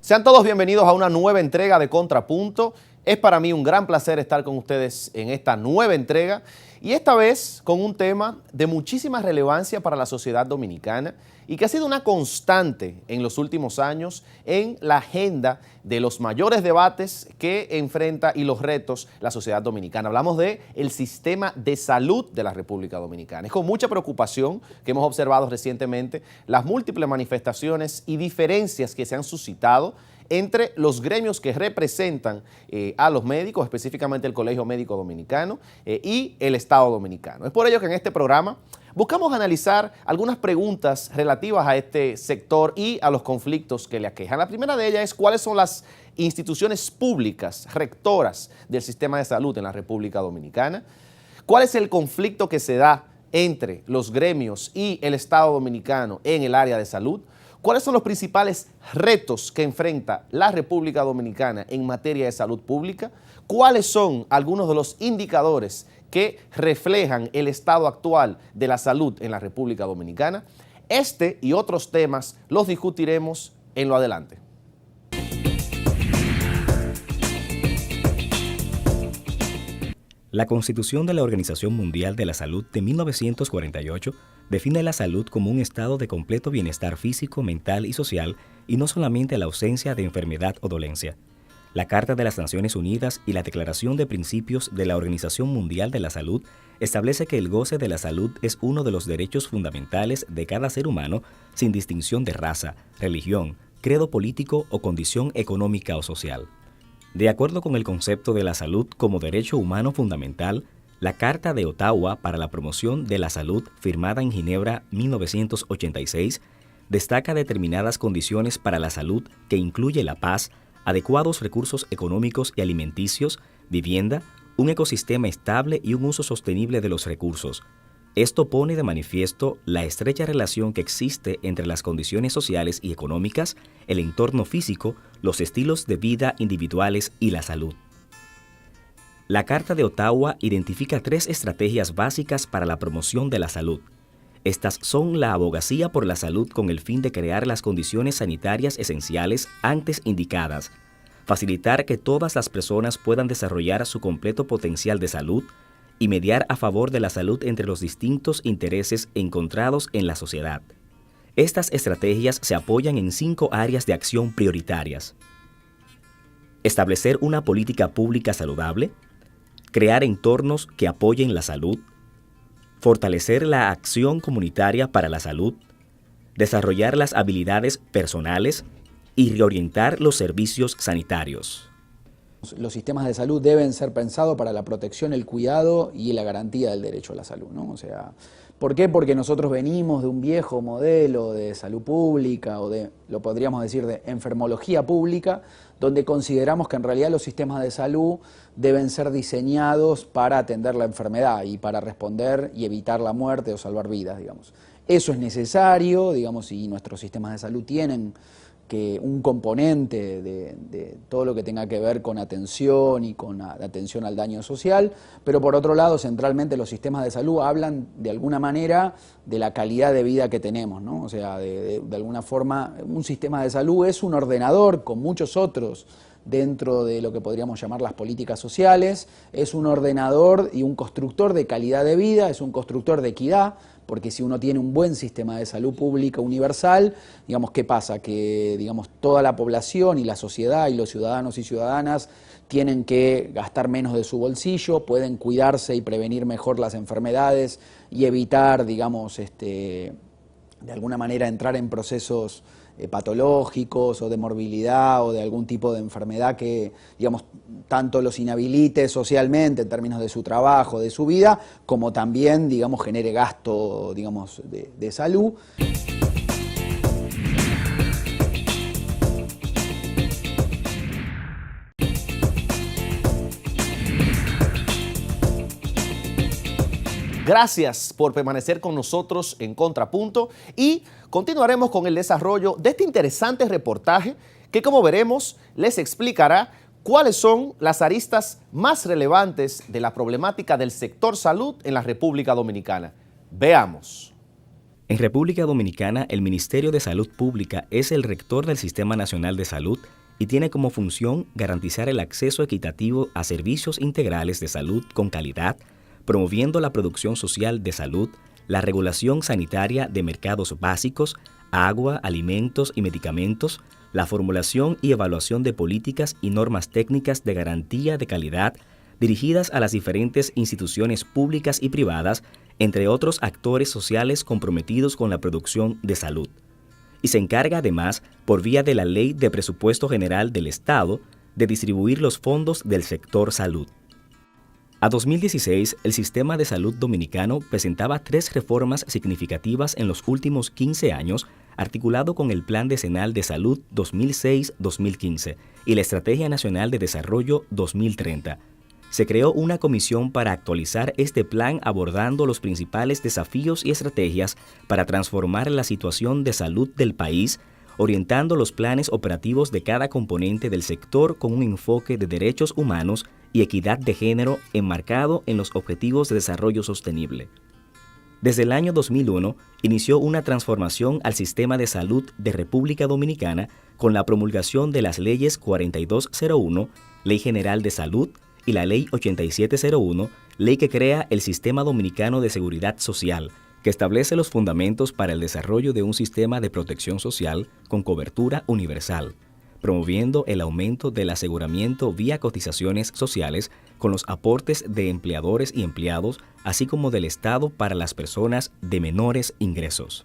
Sean todos bienvenidos a una nueva entrega de Contrapunto. Es para mí un gran placer estar con ustedes en esta nueva entrega y esta vez con un tema de muchísima relevancia para la sociedad dominicana y que ha sido una constante en los últimos años en la agenda de los mayores debates que enfrenta y los retos la sociedad dominicana. Hablamos del sistema de salud de la República Dominicana. Es con mucha preocupación que hemos observado recientemente las múltiples manifestaciones y diferencias que se han suscitado entre los gremios que representan a los médicos, específicamente el Colegio Médico Dominicano y el Estado Dominicano. Es por ello que en este programa buscamos analizar algunas preguntas relativas a este sector y a los conflictos que le aquejan. La primera de ellas es cuáles son las instituciones públicas rectoras del sistema de salud en la República Dominicana, cuál es el conflicto que se da entre los gremios y el Estado Dominicano en el área de salud, cuáles son los principales retos que enfrenta la República Dominicana en materia de salud pública, cuáles son algunos de los indicadores que reflejan el estado actual de la salud en la República Dominicana. Este y otros temas los discutiremos en lo adelante. La Constitución de la Organización Mundial de la Salud de 1948 define la salud como un estado de completo bienestar físico, mental y social, y no solamente la ausencia de enfermedad o dolencia. La Carta de las Naciones Unidas y la Declaración de Principios de la Organización Mundial de la Salud establece que el goce de la salud es uno de los derechos fundamentales de cada ser humano, sin distinción de raza, religión, credo político o condición económica o social. De acuerdo con el concepto de la salud como derecho humano fundamental, la Carta de Ottawa para la Promoción de la Salud, firmada en Ginebra 1986, destaca determinadas condiciones para la salud que incluye la paz, adecuados recursos económicos y alimenticios, vivienda, un ecosistema estable y un uso sostenible de los recursos. Esto pone de manifiesto la estrecha relación que existe entre las condiciones sociales y económicas, el entorno físico, los estilos de vida individuales y la salud. La Carta de Ottawa identifica 3 estrategias básicas para la promoción de la salud. Estas son la abogacía por la salud con el fin de crear las condiciones sanitarias esenciales antes indicadas, facilitar que todas las personas puedan desarrollar su completo potencial de salud y mediar a favor de la salud entre los distintos intereses encontrados en la sociedad. Estas estrategias se apoyan en 5 áreas de acción prioritarias: establecer una política pública saludable, crear entornos que apoyen la salud, fortalecer la acción comunitaria para la salud, desarrollar las habilidades personales y reorientar los servicios sanitarios. Los sistemas de salud deben ser pensados para la protección, el cuidado y la garantía del derecho a la salud, ¿no? O sea, ¿por qué? Porque nosotros venimos de un viejo modelo de salud pública o de, lo podríamos decir, de enfermología pública, donde consideramos que en realidad los sistemas de salud deben ser diseñados para atender la enfermedad y para responder y evitar la muerte o salvar vidas, digamos. Eso es necesario, digamos, y nuestros sistemas de salud tienen que un componente de todo lo que tenga que ver con atención y con atención al daño social, pero por otro lado, centralmente los sistemas de salud hablan de alguna manera de la calidad de vida que tenemos, ¿no? O sea, de alguna forma, un sistema de salud es un ordenador con muchos otros dentro de lo que podríamos llamar las políticas sociales, es un ordenador y un constructor de calidad de vida, es un constructor de equidad, porque si uno tiene un buen sistema de salud pública universal, digamos, ¿qué pasa? Que, digamos, toda la población y la sociedad y los ciudadanos y ciudadanas tienen que gastar menos de su bolsillo, pueden cuidarse y prevenir mejor las enfermedades y evitar, digamos, de alguna manera entrar en procesos patológicos o de morbilidad o de algún tipo de enfermedad que, digamos, tanto los inhabilite socialmente en términos de su trabajo, de su vida, como también, digamos, genere gasto, digamos, de salud. Gracias por permanecer con nosotros en Contrapunto y continuaremos con el desarrollo de este interesante reportaje que, como veremos, les explicará cuáles son las aristas más relevantes de la problemática del sector salud en la República Dominicana. Veamos. En República Dominicana, el Ministerio de Salud Pública es el rector del Sistema Nacional de Salud y tiene como función garantizar el acceso equitativo a servicios integrales de salud con calidad, promoviendo la producción social de salud, la regulación sanitaria de mercados básicos, agua, alimentos y medicamentos, la formulación y evaluación de políticas y normas técnicas de garantía de calidad dirigidas a las diferentes instituciones públicas y privadas, entre otros actores sociales comprometidos con la producción de salud. Y se encarga además, por vía de la Ley de Presupuesto General del Estado, de distribuir los fondos del sector salud. A 2016, el sistema de salud dominicano presentaba 3 reformas significativas en los últimos 15 años, articulado con el Plan Decenal de Salud 2006-2015 y la Estrategia Nacional de Desarrollo 2030. Se creó una comisión para actualizar este plan abordando los principales desafíos y estrategias para transformar la situación de salud del país, orientando los planes operativos de cada componente del sector con un enfoque de derechos humanos y equidad de género enmarcado en los Objetivos de Desarrollo Sostenible. Desde el año 2001, inició una transformación al sistema de salud de República Dominicana con la promulgación de las leyes 4201, Ley General de Salud, y la Ley 8701, ley que crea el Sistema Dominicano de Seguridad Social, que establece los fundamentos para el desarrollo de un sistema de protección social con cobertura universal, promoviendo el aumento del aseguramiento vía cotizaciones sociales con los aportes de empleadores y empleados, así como del Estado para las personas de menores ingresos.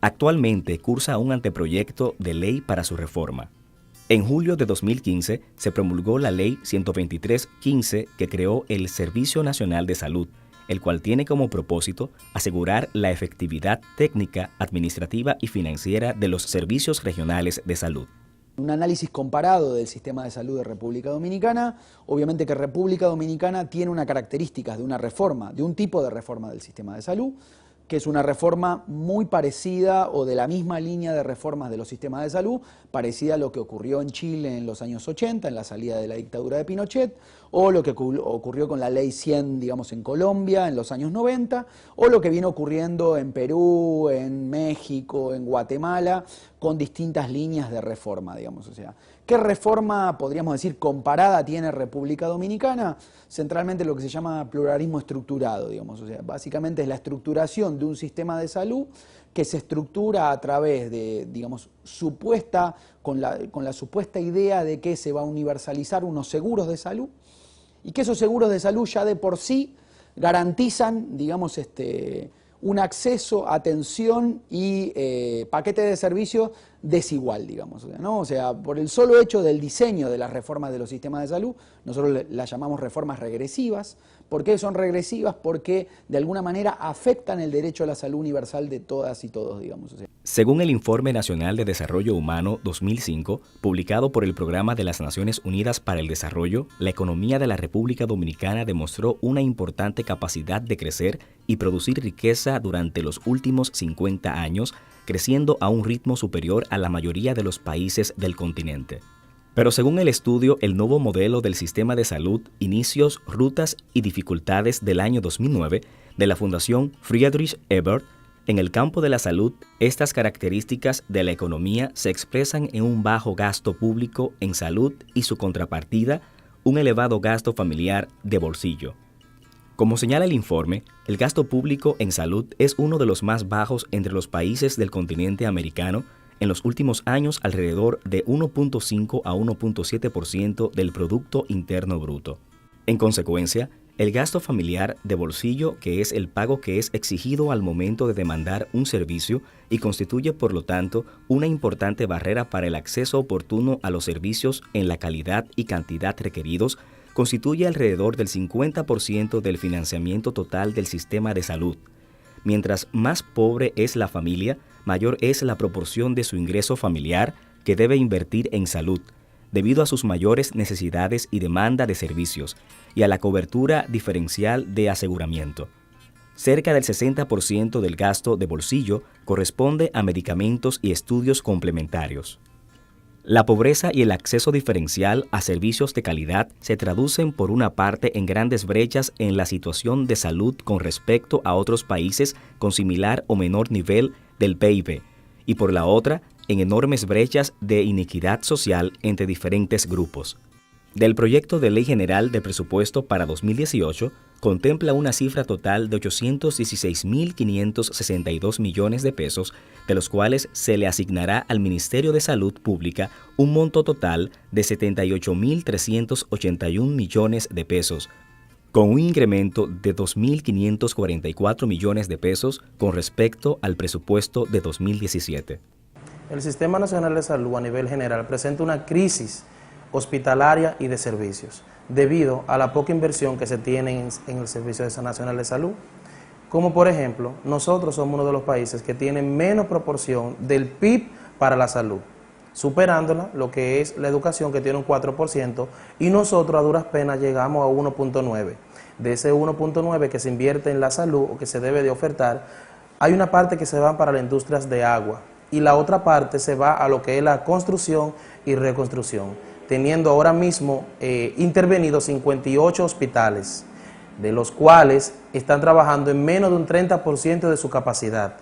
Actualmente cursa un anteproyecto de ley para su reforma. En julio de 2015 se promulgó la Ley 123-15 que creó el Servicio Nacional de Salud, el cual tiene como propósito asegurar la efectividad técnica, administrativa y financiera de los servicios regionales de salud. Un análisis comparado del sistema de salud de República Dominicana, obviamente que República Dominicana tiene unas características de una reforma, de un tipo de reforma del sistema de salud, que es una reforma muy parecida o de la misma línea de reformas de los sistemas de salud, parecida a lo que ocurrió en Chile en los años 80, en la salida de la dictadura de Pinochet, o lo que ocurrió con la Ley 100, digamos, en Colombia en los años 90, o lo que viene ocurriendo en Perú, en México, en Guatemala, con distintas líneas de reforma, digamos. O sea, ¿qué reforma, podríamos decir, comparada tiene República Dominicana? Centralmente lo que se llama pluralismo estructurado, digamos. O sea, básicamente es la estructuración de un sistema de salud que se estructura a través de, digamos, con la supuesta idea de que se va a universalizar unos seguros de salud y que esos seguros de salud ya de por sí garantizan, digamos, un acceso, atención y paquete de servicios desigual, digamos, ¿no? O sea, por el solo hecho del diseño de las reformas de los sistemas de salud, nosotros las llamamos reformas regresivas. ¿Por qué son regresivas? Porque de alguna manera afectan el derecho a la salud universal de todas y todos, digamos. O sea, según el Informe Nacional de Desarrollo Humano 2005, publicado por el Programa de las Naciones Unidas para el Desarrollo, la economía de la República Dominicana demostró una importante capacidad de crecer y producir riqueza durante los últimos 50 años, creciendo a un ritmo superior a la mayoría de los países del continente. Pero según el estudio El nuevo modelo del sistema de salud, inicios, rutas y dificultades del año 2009 de la Fundación Friedrich Ebert, en el campo de la salud, estas características de la economía se expresan en un bajo gasto público en salud y su contrapartida, un elevado gasto familiar de bolsillo. Como señala el informe, el gasto público en salud es uno de los más bajos entre los países del continente americano, en los últimos años alrededor de 1.5 a 1.7% del Producto Interno Bruto. En consecuencia, el gasto familiar de bolsillo, que es el pago que es exigido al momento de demandar un servicio y constituye, por lo tanto, una importante barrera para el acceso oportuno a los servicios en la calidad y cantidad requeridos, constituye alrededor del 50% del financiamiento total del sistema de salud. Mientras más pobre es la familia, mayor es la proporción de su ingreso familiar que debe invertir en salud, debido a sus mayores necesidades y demanda de servicios, y a la cobertura diferencial de aseguramiento. Cerca del 60% del gasto de bolsillo corresponde a medicamentos y estudios complementarios. La pobreza y el acceso diferencial a servicios de calidad se traducen por una parte en grandes brechas en la situación de salud con respecto a otros países con similar o menor nivel del PIB, y por la otra, en enormes brechas de inequidad social entre diferentes grupos. Del proyecto de Ley General de Presupuesto para 2018, contempla una cifra total de 816.562 millones de pesos, de los cuales se le asignará al Ministerio de Salud Pública un monto total de 78.381 millones de pesos, con un incremento de 2.544 millones de pesos con respecto al presupuesto de 2017. El Sistema Nacional de Salud a nivel general presenta una crisis hospitalaria y de servicios, debido a la poca inversión que se tiene en el Servicio Nacional de Salud. Como por ejemplo, nosotros somos uno de los países que tiene menos proporción del PIB para la salud, superándola lo que es la educación, que tiene un 4%, y nosotros a duras penas llegamos a 1.9%. De ese 1.9% que se invierte en la salud o que se debe de ofertar, hay una parte que se va para las industrias de agua y la otra parte se va a lo que es la construcción y reconstrucción, teniendo ahora mismo intervenidos 58 hospitales, de los cuales están trabajando en menos de un 30% de su capacidad.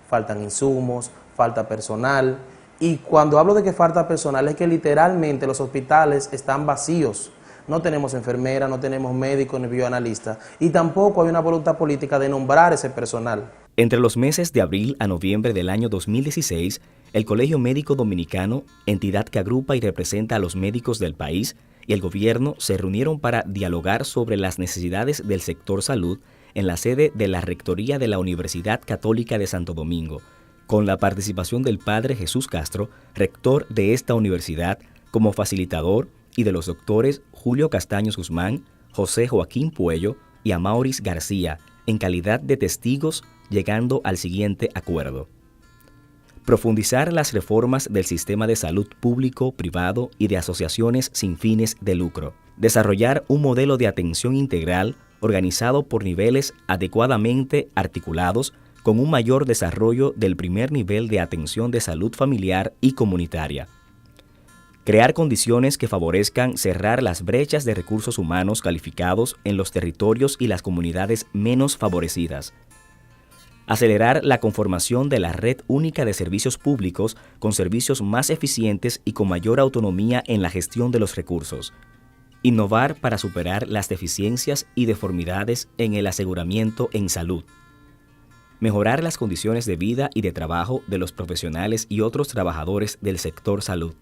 Faltan insumos, falta personal, y cuando hablo de que falta personal es que literalmente los hospitales están vacíos. No tenemos enfermeras, no tenemos médicos ni bioanalistas, y tampoco hay una voluntad política de nombrar ese personal. Entre los meses de abril a noviembre del año 2016, el Colegio Médico Dominicano, entidad que agrupa y representa a los médicos del país, y el gobierno se reunieron para dialogar sobre las necesidades del sector salud en la sede de la Rectoría de la Universidad Católica de Santo Domingo, con la participación del Padre Jesús Castro, rector de esta universidad, como facilitador, y de los doctores Julio Castaños Guzmán, José Joaquín Puello y Amauris García, en calidad de testigos, llegando al siguiente acuerdo: profundizar las reformas del sistema de salud público, privado y de asociaciones sin fines de lucro. Desarrollar un modelo de atención integral organizado por niveles adecuadamente articulados, con un mayor desarrollo del primer nivel de atención de salud familiar y comunitaria. Crear condiciones que favorezcan cerrar las brechas de recursos humanos calificados en los territorios y las comunidades menos favorecidas. Acelerar la conformación de la red única de servicios públicos con servicios más eficientes y con mayor autonomía en la gestión de los recursos. Innovar para superar las deficiencias y deformidades en el aseguramiento en salud. Mejorar las condiciones de vida y de trabajo de los profesionales y otros trabajadores del sector salud.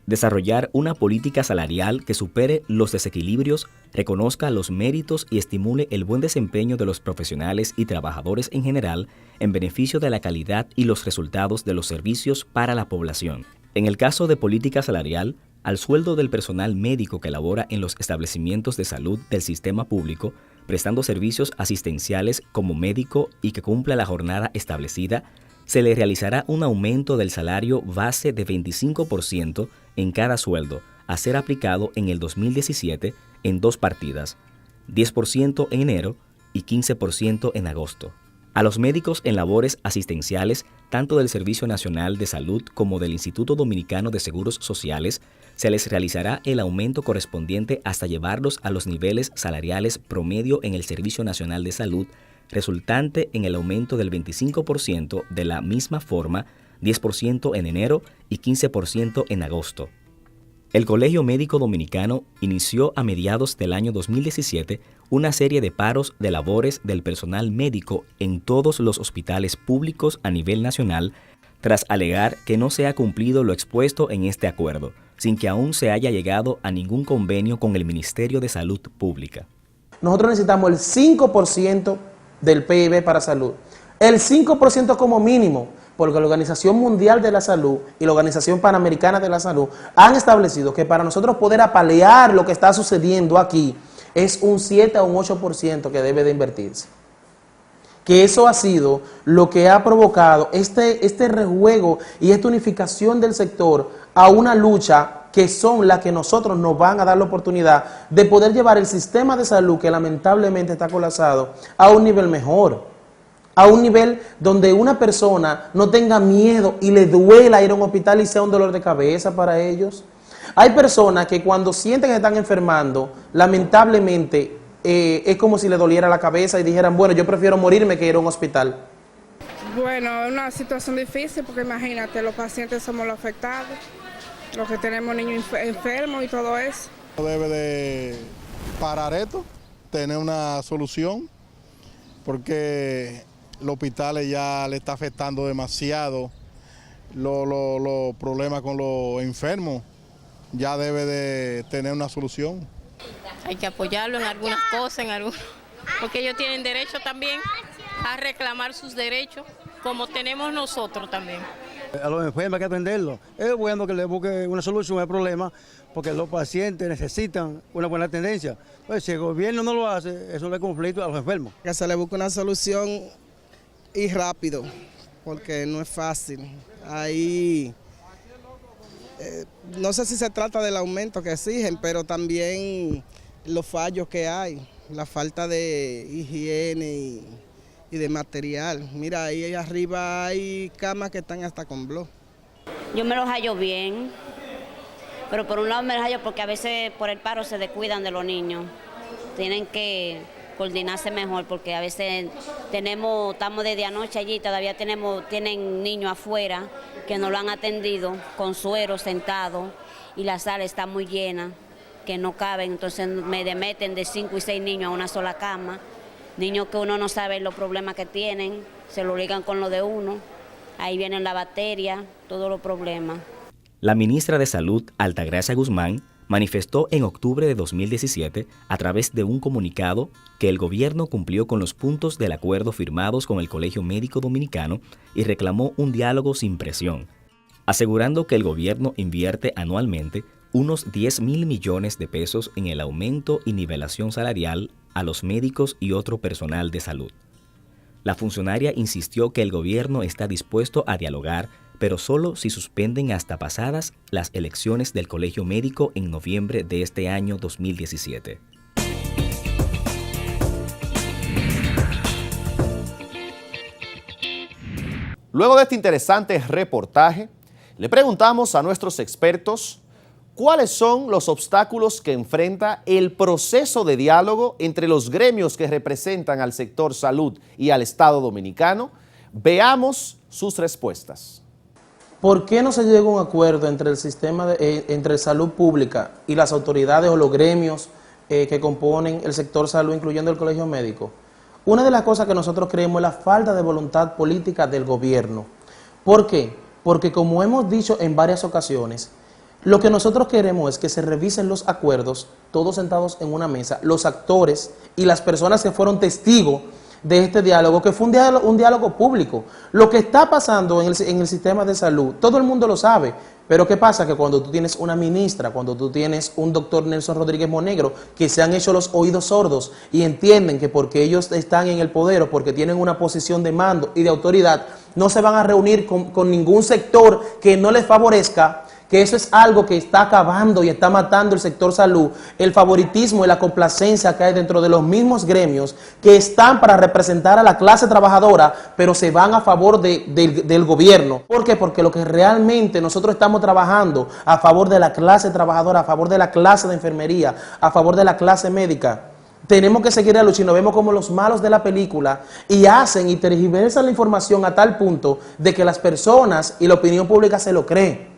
Desarrollar una política salarial que supere los desequilibrios, reconozca los méritos y estimule el buen desempeño de los profesionales y trabajadores en general en beneficio de la calidad y los resultados de los servicios para la población. En el caso de política salarial, al sueldo del personal médico que labora en los establecimientos de salud del sistema público, prestando servicios asistenciales como médico y que cumpla la jornada establecida, se le realizará un aumento del salario base de 25% en cada sueldo, a ser aplicado en el 2017 en dos partidas, 10% en enero y 15% en agosto. A los médicos en labores asistenciales, tanto del Servicio Nacional de Salud como del Instituto Dominicano de Seguros Sociales, se les realizará el aumento correspondiente hasta llevarlos a los niveles salariales promedio en el Servicio Nacional de Salud, resultante en el aumento del 25% de la misma forma, 10% en enero y 15% en agosto. El Colegio Médico Dominicano inició a mediados del año 2017 una serie de paros de labores del personal médico en todos los hospitales públicos a nivel nacional, tras alegar que no se ha cumplido lo expuesto en este acuerdo, sin que aún se haya llegado a ningún convenio con el Ministerio de Salud Pública. Nosotros necesitamos el 5% del PIB para salud, el 5% como mínimo, porque la Organización Mundial de la Salud y la Organización Panamericana de la Salud han establecido que para nosotros poder apalear lo que está sucediendo aquí, es un 7 o un 8% que debe de invertirse. Que eso ha sido lo que ha provocado este rejuego y esta unificación del sector a una lucha que son las que nosotros nos van a dar la oportunidad de poder llevar el sistema de salud, que lamentablemente está colapsado, a un nivel mejor. a un nivel donde una persona no tenga miedo y le duela ir a un hospital y sea un dolor de cabeza para ellos. Hay personas que cuando sienten que están enfermando, lamentablemente es como si le doliera la cabeza y dijeran, bueno, yo prefiero morirme que ir a un hospital. Bueno, es una situación difícil porque imagínate, los pacientes somos los afectados, los que tenemos niños enfermos y todo eso. Debe de parar esto, tener una solución, porque los hospitales ya le está afectando demasiado los problemas con los enfermos, ya debe de tener una solución. Hay que apoyarlo en algunas cosas, porque ellos tienen derecho también a reclamar sus derechos, como tenemos nosotros también. A los enfermos hay que atenderlos. Es bueno que le busque una solución al problema, porque los pacientes necesitan una buena tendencia. Pues si el gobierno no lo hace, eso le conflicto a los enfermos. Que se le busque una solución y rápido, porque no es fácil. Ahí, no sé si se trata del aumento que exigen, pero también los fallos que hay, la falta de higiene y de material. Mira, ahí arriba hay camas que están hasta con blog. Yo me los hallo bien, pero por un lado me los hallo porque a veces por el paro se descuidan de los niños. Tienen que coordinarse mejor porque a veces estamos desde anoche allí, todavía tienen niños afuera que no lo han atendido con suero sentado y la sala está muy llena, que no caben, entonces me meten de 5 y 6 niños a una sola cama. Niños que uno no sabe los problemas que tienen, se lo ligan con lo de uno, ahí vienen la bacteria, todos los problemas. La ministra de Salud, Altagracia Guzmán, manifestó en octubre de 2017, a través de un comunicado, que el gobierno cumplió con los puntos del acuerdo firmados con el Colegio Médico Dominicano y reclamó un diálogo sin presión, asegurando que el gobierno invierte anualmente unos 10.000 millones de pesos en el aumento y nivelación salarial a los médicos y otro personal de salud. La funcionaria insistió que el gobierno está dispuesto a dialogar, pero solo si suspenden hasta pasadas las elecciones del Colegio Médico en noviembre de este año 2017. Luego de este interesante reportaje, le preguntamos a nuestros expertos cuáles son los obstáculos que enfrenta el proceso de diálogo entre los gremios que representan al sector salud y al Estado dominicano. Veamos sus respuestas. ¿Por qué no se llega a un acuerdo entre el sistema entre salud pública y las autoridades o los gremios que componen el sector salud, incluyendo el colegio médico? Una de las cosas que nosotros creemos es la falta de voluntad política del gobierno. ¿Por qué? Porque como hemos dicho en varias ocasiones, lo que nosotros queremos es que se revisen los acuerdos, todos sentados en una mesa, los actores y las personas que fueron testigos de este diálogo, que fue un diálogo público. Lo que está pasando en el sistema de salud, todo el mundo lo sabe, pero ¿qué pasa? Que cuando tú tienes una ministra, cuando tú tienes un doctor Nelson Rodríguez Monegro, que se han hecho los oídos sordos y entienden que porque ellos están en el poder o porque tienen una posición de mando y de autoridad, no se van a reunir con ningún sector que no les favorezca, que eso es algo que está acabando y está matando el sector salud, el favoritismo y la complacencia que hay dentro de los mismos gremios que están para representar a la clase trabajadora, pero se van a favor del gobierno. ¿Por qué? Porque lo que realmente nosotros estamos trabajando a favor de la clase trabajadora, a favor de la clase de enfermería, a favor de la clase médica, tenemos que seguir a lucha y nos vemos como los malos de la película y hacen y tergiversan la información a tal punto de que las personas y la opinión pública se lo creen.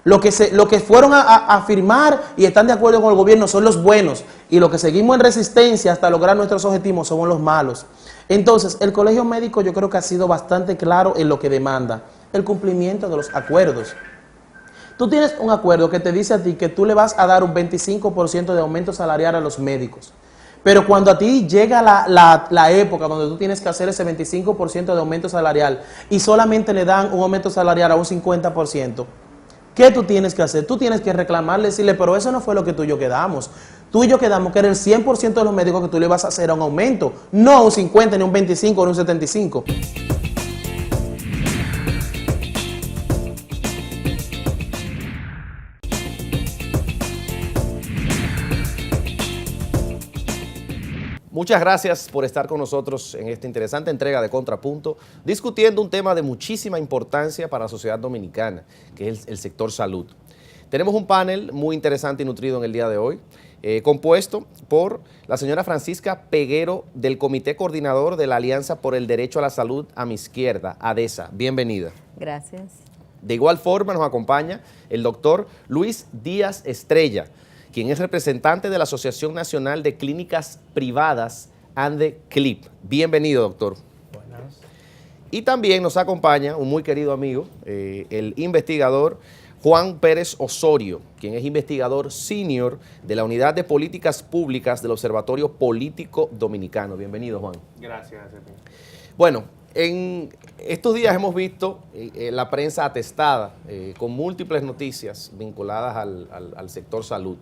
Lo que fueron a firmar y están de acuerdo con el gobierno son los buenos y los que seguimos en resistencia hasta lograr nuestros objetivos somos los malos. Entonces, el colegio médico yo creo que ha sido bastante claro en lo que demanda, el cumplimiento de los acuerdos. Tú tienes un acuerdo que te dice a ti que tú le vas a dar un 25% de aumento salarial a los médicos. Pero cuando a ti llega la época donde tú tienes que hacer ese 25% de aumento salarial y solamente le dan un aumento salarial a un 50%, ¿qué tú tienes que hacer? Tú tienes que reclamarle, decirle, pero eso no fue lo que tú y yo quedamos. Tú y yo quedamos que era el 100% de los médicos que tú le vas a hacer a un aumento, no un 50, ni un 25, ni un 75. Muchas gracias por estar con nosotros en esta interesante entrega de Contrapunto, discutiendo un tema de muchísima importancia para la sociedad dominicana, que es el sector salud. Tenemos un panel muy interesante y nutrido en el día de hoy, compuesto por la señora Francisca Peguero, del Comité Coordinador de la Alianza por el Derecho a la Salud a mi izquierda, ADESA. Bienvenida. Gracias. De igual forma nos acompaña el doctor Luis Díaz Estrella, quien es representante de la Asociación Nacional de Clínicas Privadas, ANDE-CLIP. Bienvenido, doctor. Buenas. Y también nos acompaña un muy querido amigo, el investigador Juan Pérez Osorio, quien es investigador senior de la Unidad de Políticas Públicas del Observatorio Político Dominicano. Bienvenido, Juan. Gracias. Bueno, en estos días hemos visto la prensa atestada con múltiples noticias vinculadas al sector salud.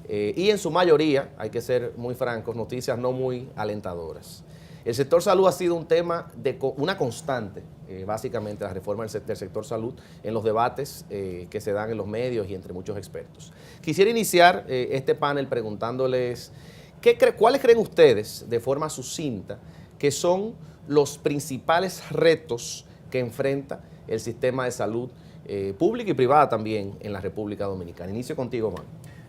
Y en su mayoría, hay que ser muy francos, noticias no muy alentadoras. El sector salud ha sido un tema de una constante, básicamente la reforma del sector salud en los debates que se dan en los medios y entre muchos expertos. Quisiera iniciar este panel preguntándoles, ¿cuáles creen ustedes, de forma sucinta, que son los principales retos que enfrenta el sistema de salud pública y privada también en la República Dominicana? Inicio contigo, Juan.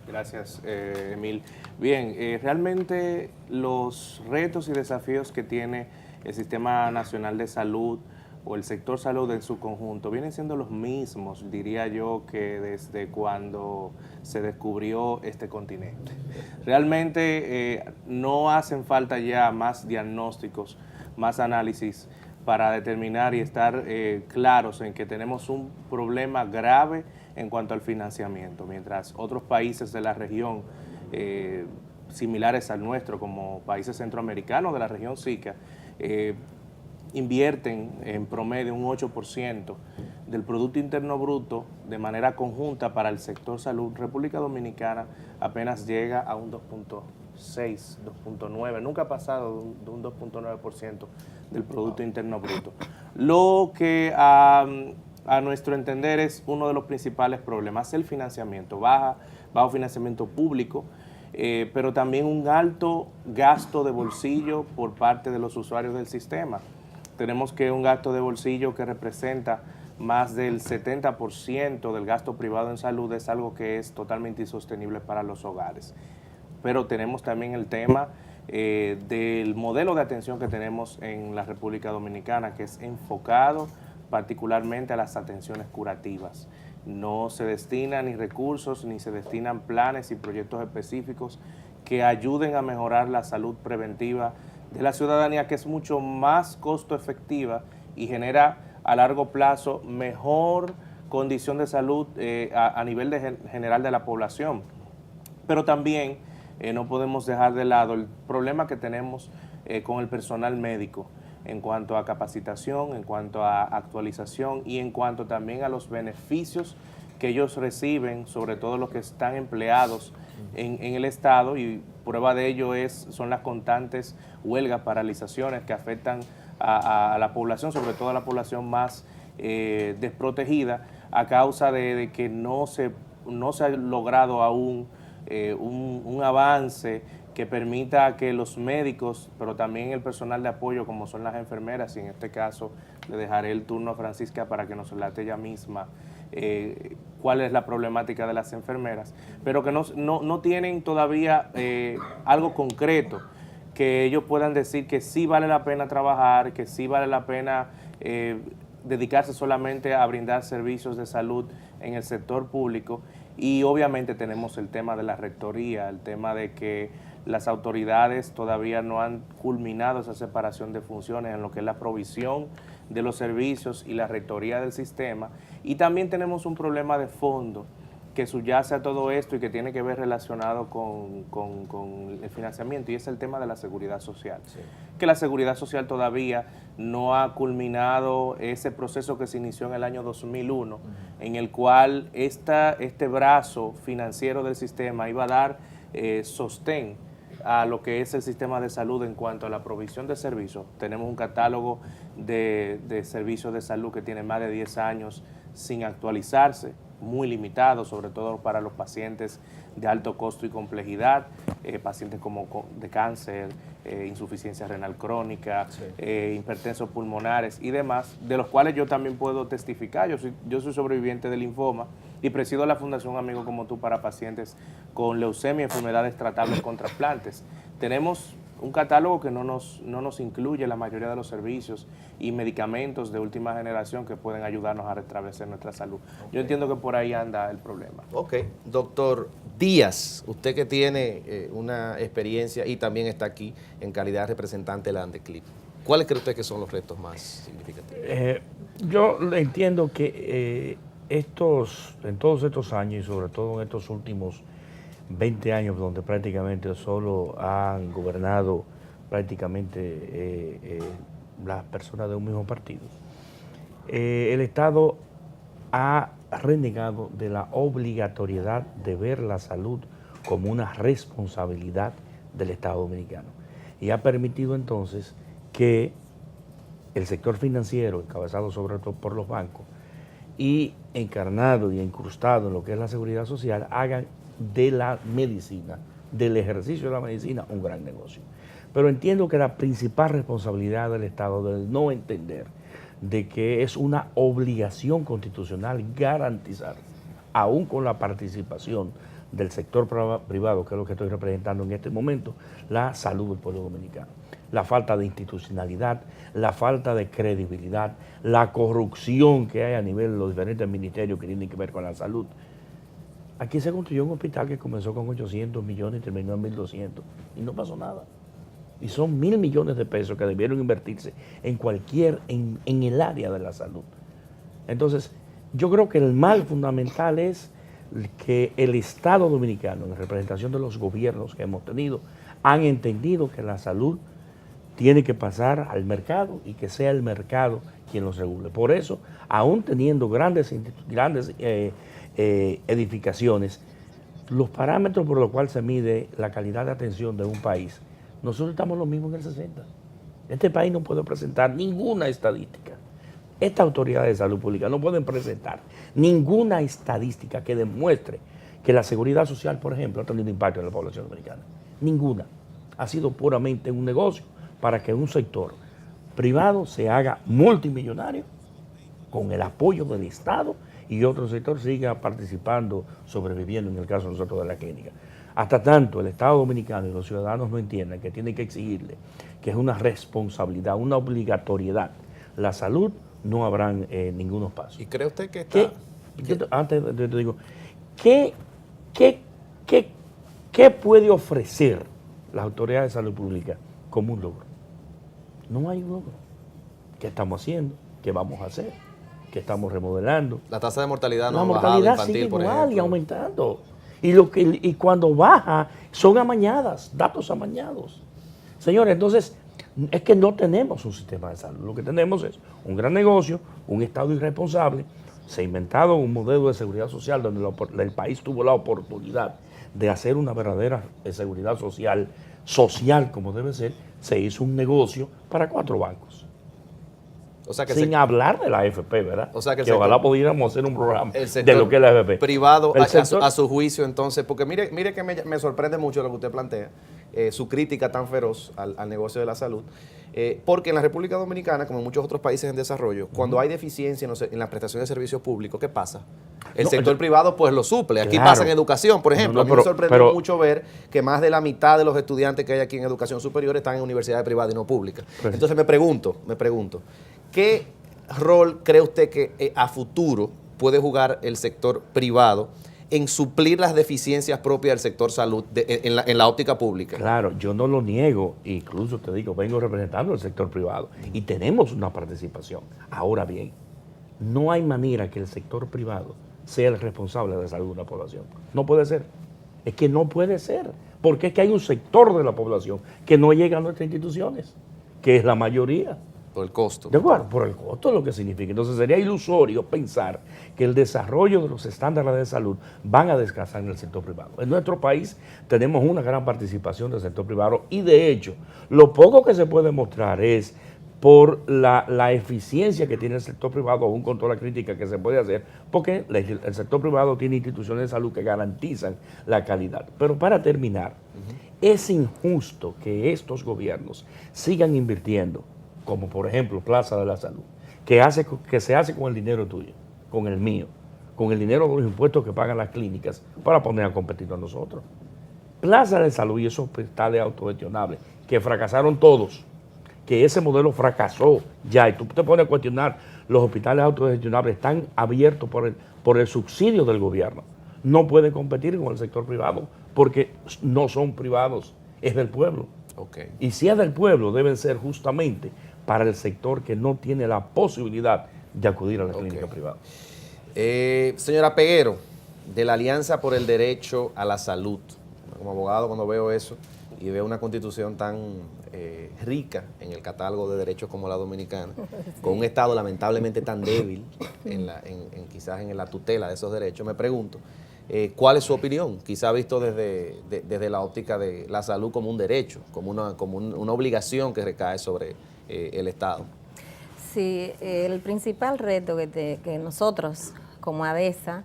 Gracias, Emil. Bien, realmente los retos y desafíos que tiene el Sistema Nacional de Salud o el sector salud en su conjunto vienen siendo los mismos, diría yo, que desde cuando se descubrió este continente. Realmente no hacen falta ya más diagnósticos, más análisis para determinar y estar claros en que tenemos un problema grave en cuanto al financiamiento, mientras otros países de la región similares al nuestro, como países centroamericanos de la región SICA, invierten en promedio un 8% del Producto Interno Bruto de manera conjunta para el sector salud. República Dominicana apenas llega a un 2.6, 2.9, nunca ha pasado de un 2.9% del Producto Interno Bruto. Lo que a nuestro entender es uno de los principales problemas, el financiamiento, bajo financiamiento público, pero también un alto gasto de bolsillo por parte de los usuarios del sistema. Tenemos que un gasto de bolsillo que representa más del 70% del gasto privado en salud es algo que es totalmente insostenible para los hogares. Pero tenemos también el tema del modelo de atención que tenemos en la República Dominicana, que es enfocado particularmente a las atenciones curativas. No se destinan ni recursos, ni se destinan planes y proyectos específicos que ayuden a mejorar la salud preventiva de la ciudadanía, que es mucho más costo efectiva y genera a largo plazo mejor condición de salud a nivel general de la población. Pero también no podemos dejar de lado el problema que tenemos con el personal médico en cuanto a capacitación, en cuanto a actualización y en cuanto también a los beneficios que ellos reciben, sobre todo los que están empleados en el Estado, y prueba de ello son las constantes huelgas, paralizaciones que afectan a la población, sobre todo a la población más desprotegida, a causa de que no se ha logrado aún un avance que permita que los médicos, pero también el personal de apoyo, como son las enfermeras, y en este caso le dejaré el turno a Francisca para que nos relate ella misma cuál es la problemática de las enfermeras, pero que no tienen todavía algo concreto que ellos puedan decir que sí vale la pena trabajar, que sí vale la pena dedicarse solamente a brindar servicios de salud en el sector público. Y obviamente tenemos el tema de la rectoría, el tema de que las autoridades todavía no han culminado esa separación de funciones en lo que es la provisión de los servicios y la rectoría del sistema. Y también tenemos un problema de fondo que subyace a todo esto y que tiene que ver relacionado con el financiamiento, y es el tema de la seguridad social. Sí. Que la seguridad social todavía no ha culminado ese proceso que se inició en el año 2001, en el cual este brazo financiero del sistema iba a dar sostén a lo que es el sistema de salud en cuanto a la provisión de servicios. Tenemos un catálogo de servicios de salud que tiene más de 10 años sin actualizarse. muy limitado, sobre todo para los pacientes de alto costo y complejidad, pacientes como de cáncer, insuficiencia renal crónica, hipertensos pulmonares y demás, de los cuales yo también puedo testificar. Yo soy sobreviviente de linfoma y presido la Fundación Amigo como tú para pacientes con leucemia y enfermedades tratables con trasplantes. Tenemos un catálogo que no nos incluye la mayoría de los servicios y medicamentos de última generación que pueden ayudarnos a restablecer nuestra salud. Yo entiendo que por ahí anda el problema. Ok, doctor Díaz, usted que tiene una experiencia y también está aquí en calidad de representante de la ANDECLIP, ¿cuáles cree usted que son los retos más significativos? Yo entiendo que en todos estos años y sobre todo en estos últimos 20 años donde prácticamente solo han gobernado prácticamente las personas de un mismo partido, el Estado ha renegado de la obligatoriedad de ver la salud como una responsabilidad del Estado dominicano y ha permitido entonces que el sector financiero, encabezado sobre todo por los bancos y encarnado y incrustado en lo que es la seguridad social, hagan de la medicina, del ejercicio de la medicina, un gran negocio. Pero entiendo que la principal responsabilidad del Estado es no entender de que es una obligación constitucional garantizar, aún con la participación del sector privado, que es lo que estoy representando en este momento, la salud del pueblo dominicano. La falta de institucionalidad, la falta de credibilidad, la corrupción que hay a nivel de los diferentes ministerios que tienen que ver con la salud. Aquí se construyó un hospital que comenzó con 800 millones y terminó en 1.200 y no pasó nada. Y son 1.000 millones de pesos que debieron invertirse en el área de la salud. Entonces, yo creo que el mal fundamental es que el Estado dominicano, en representación de los gobiernos que hemos tenido, han entendido que la salud tiene que pasar al mercado y que sea el mercado quien los regule. Por eso, aún teniendo grandes edificaciones, los parámetros por los cuales se mide la calidad de atención de un país, nosotros estamos lo mismo en el 60. Este país no puede presentar ninguna estadística. Estas autoridades de salud pública no pueden presentar ninguna estadística que demuestre que la seguridad social, por ejemplo, ha tenido impacto en la población dominicana. Ninguna. Ha sido puramente un negocio para que un sector privado se haga multimillonario con el apoyo del Estado y otro sector siga participando, sobreviviendo, en el caso de nosotros de la clínica. Hasta tanto el Estado dominicano y los ciudadanos no entiendan que tienen que exigirle que es una responsabilidad, una obligatoriedad, la salud, no habrán ningunos pasos. ¿Y cree usted que está...? Antes te digo, ¿qué puede ofrecer las autoridades de salud pública como un logro? No hay un logro. ¿Qué estamos haciendo? ¿Qué vamos a hacer? ¿Qué estamos remodelando? La tasa de mortalidad no ha bajado infantil, sigue por igual ejemplo. y aumentando. Y cuando baja, son amañadas, datos amañados. Señores, entonces, es que no tenemos un sistema de salud. Lo que tenemos es un gran negocio, un Estado irresponsable. Se ha inventado un modelo de seguridad social donde el país tuvo la oportunidad de hacer una verdadera seguridad social como debe ser. Se hizo un negocio para 4 bancos. O sea que sin hablar de la AFP, ¿verdad? O sea que ojalá pudiéramos hacer un programa de lo que es la AFP. Privado, a su juicio, entonces, porque mire que me sorprende mucho lo que usted plantea, su crítica tan feroz al negocio de la salud, porque en la República Dominicana, como en muchos otros países en desarrollo, cuando hay deficiencia en la prestación de servicios públicos, ¿qué pasa? El sector privado pues lo suple. Aquí pasa en educación, por ejemplo. A mí me sorprendió mucho ver que más de la mitad de los estudiantes que hay aquí en educación superior están en universidades privadas y no públicas. Entonces me pregunto, ¿qué rol cree usted que a futuro puede jugar el sector privado en suplir las deficiencias propias del sector salud en la óptica pública? Claro, yo no lo niego, incluso te digo, vengo representando el sector privado y tenemos una participación. Ahora bien, no hay manera que el sector privado sea el responsable de la salud de una población. No puede ser. Es que no puede ser, porque es que hay un sector de la población que no llega a nuestras instituciones, que es la mayoría. Por el costo. De acuerdo, por el costo lo que significa. Entonces sería ilusorio pensar que el desarrollo de los estándares de salud van a descansar en el sector privado. En nuestro país tenemos una gran participación del sector privado y de hecho lo poco que se puede mostrar es por la eficiencia que tiene el sector privado, aún con toda la crítica que se puede hacer, porque el sector privado tiene instituciones de salud que garantizan la calidad. Pero para terminar, es injusto que estos gobiernos sigan invirtiendo, como por ejemplo Plaza de la Salud, que se hace con el dinero tuyo, con el mío, con el dinero de los impuestos que pagan las clínicas, para poner a competir a nosotros. Plaza de Salud y esos hospitales autogestionables, que fracasaron todos, que ese modelo fracasó ya, y tú te pones a cuestionar, los hospitales autogestionables están abiertos por el subsidio del gobierno. No pueden competir con el sector privado, porque no son privados, es del pueblo. Okay. Y si es del pueblo, deben ser justamente para el sector que no tiene la posibilidad de acudir a la clínica privada. Señora Peguero, de la Alianza por el Derecho a la Salud, como abogado, cuando veo eso y veo una constitución tan rica en el catálogo de derechos como la dominicana, con un Estado lamentablemente tan débil quizás en la tutela de esos derechos, me pregunto, ¿cuál es su opinión? Quizá visto desde la óptica de la salud como un derecho, como una obligación que recae sobre el Estado. Sí, el principal reto que nosotros como ADESA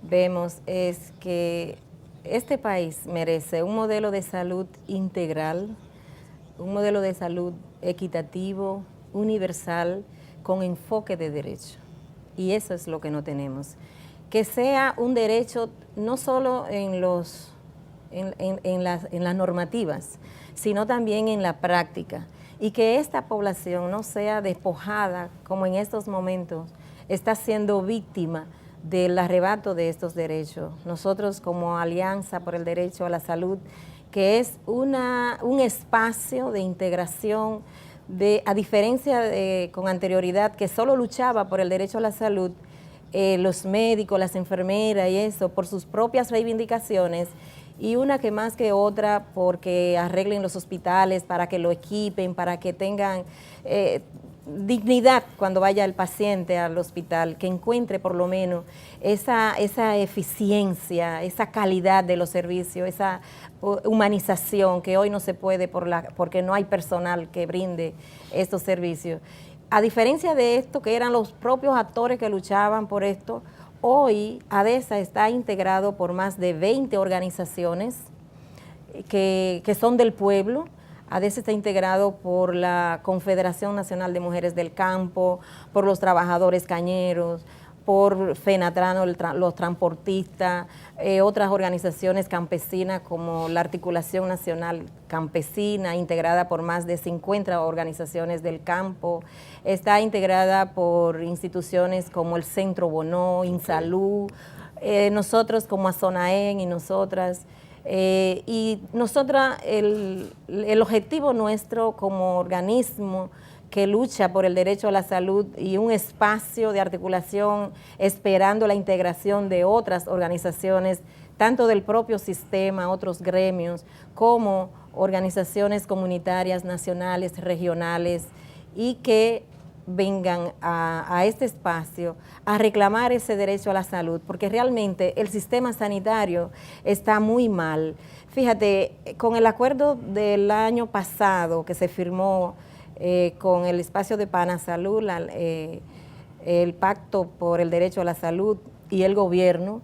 vemos es que este país merece un modelo de salud integral, un modelo de salud equitativo, universal, con enfoque de derecho. Y eso es lo que no tenemos. Que sea un derecho no solo en las normativas, sino también en la práctica. Y que esta población no sea despojada, como en estos momentos está siendo víctima del arrebato de estos derechos. Nosotros como Alianza por el Derecho a la Salud, que es un espacio de integración, a diferencia con anterioridad, que solo luchaba por el derecho a la salud, los médicos, las enfermeras y eso, por sus propias reivindicaciones, y una que más que otra porque arreglen los hospitales, para que lo equipen, para que tengan dignidad cuando vaya el paciente al hospital, que encuentre por lo menos esa eficiencia, esa calidad de los servicios, esa humanización que hoy no se puede porque no hay personal que brinde estos servicios. A diferencia de esto, que eran los propios actores que luchaban por esto, hoy ADESA está integrado por más de 20 organizaciones que son del pueblo. ADESA está integrado por la Confederación Nacional de Mujeres del Campo, por los trabajadores cañeros, por FENATRANO, los transportistas, otras organizaciones campesinas como la Articulación Nacional Campesina, integrada por más de 50 organizaciones del campo. Está integrada por instituciones como el Centro Bonó, INSALUD, nosotros como ASONAEN y nosotras. Y nosotras, el objetivo nuestro como organismo que lucha por el derecho a la salud y un espacio de articulación esperando la integración de otras organizaciones, tanto del propio sistema, otros gremios, como organizaciones comunitarias, nacionales, regionales, y que vengan a este espacio a reclamar ese derecho a la salud, porque realmente el sistema sanitario está muy mal. Fíjate, con el acuerdo del año pasado que se firmó con el espacio de Panasalud, el Pacto por el Derecho a la Salud y el gobierno,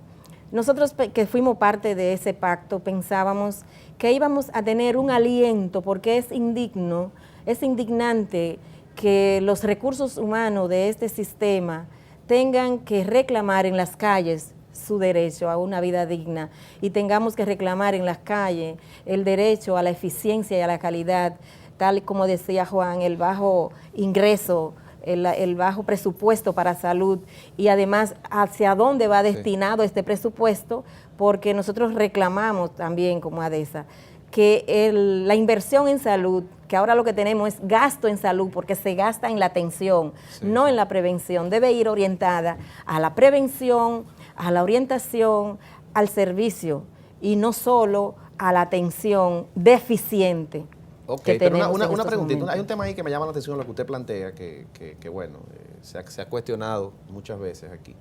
nosotros que fuimos parte de ese pacto pensábamos que íbamos a tener un aliento, porque es indigno, es indignante que los recursos humanos de este sistema tengan que reclamar en las calles su derecho a una vida digna y tengamos que reclamar en las calles el derecho a la eficiencia y a la calidad, tal como decía Juan, el bajo ingreso, el bajo presupuesto para salud, y además hacia dónde va destinado este presupuesto, porque nosotros reclamamos también como ADESA que la inversión en salud, que ahora lo que tenemos es gasto en salud, porque se gasta en la atención, no en la prevención, debe ir orientada a la prevención, a la orientación, al servicio, y no solo a la atención deficiente. Ok, pero una preguntita. Hay un tema ahí que me llama la atención lo que usted plantea, que bueno, se ha cuestionado muchas veces aquí.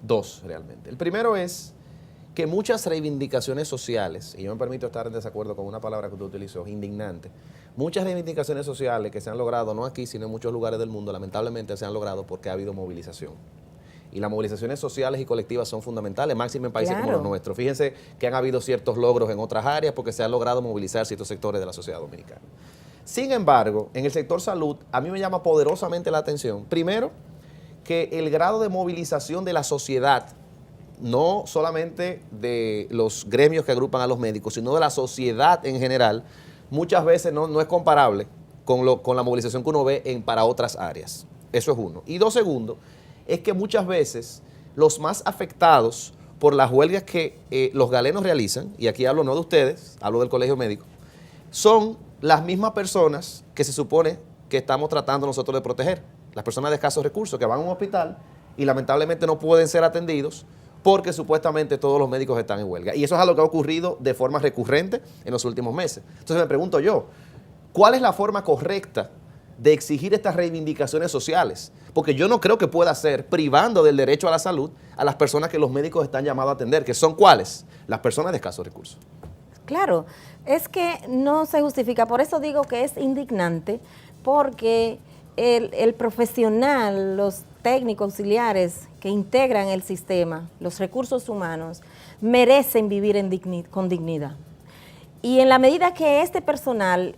Dos, realmente. El primero es que muchas reivindicaciones sociales, y yo me permito estar en desacuerdo con una palabra que usted utilizó, indignante, muchas reivindicaciones sociales que se han logrado, no aquí, sino en muchos lugares del mundo, lamentablemente se han logrado porque ha habido movilización. Y las movilizaciones sociales y colectivas son fundamentales, máximo en países como los nuestros. Fíjense que han habido ciertos logros en otras áreas porque se han logrado movilizar ciertos sectores de la sociedad dominicana. Sin embargo, en el sector salud, a mí me llama poderosamente la atención, primero, que el grado de movilización de la sociedad, no solamente de los gremios que agrupan a los médicos, sino de la sociedad en general, muchas veces no es comparable con la movilización que uno ve para otras áreas. Eso es uno. Y dos, segundo, es que muchas veces los más afectados por las huelgas que los galenos realizan, y aquí hablo no de ustedes, hablo del colegio médico, son las mismas personas que se supone que estamos tratando nosotros de proteger. Las personas de escasos recursos que van a un hospital y lamentablemente no pueden ser atendidos porque supuestamente todos los médicos están en huelga. Y eso es algo que ha ocurrido de forma recurrente en los últimos meses. Entonces me pregunto yo, ¿cuál es la forma correcta de exigir estas reivindicaciones sociales? Porque yo no creo que pueda ser privando del derecho a la salud a las personas que los médicos están llamados a atender, que son ¿cuáles? Las personas de escasos recursos. Claro, es que no se justifica, por eso digo que es indignante, porque el profesional, los técnicos auxiliares que integran el sistema, los recursos humanos, merecen vivir con dignidad. Y en la medida que este personal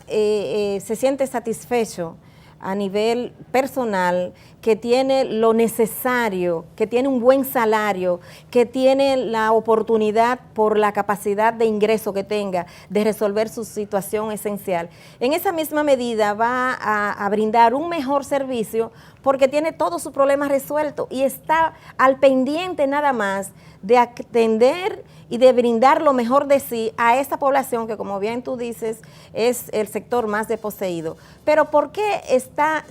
se siente satisfecho a nivel personal, que tiene lo necesario, que tiene un buen salario, que tiene la oportunidad por la capacidad de ingreso que tenga de resolver su situación esencial, en esa misma medida va a brindar un mejor servicio porque tiene todos sus problemas resueltos y está al pendiente nada más de atender y de brindar lo mejor de sí a esta población que, como bien tú dices, es el sector más desposeído. Pero ¿por qué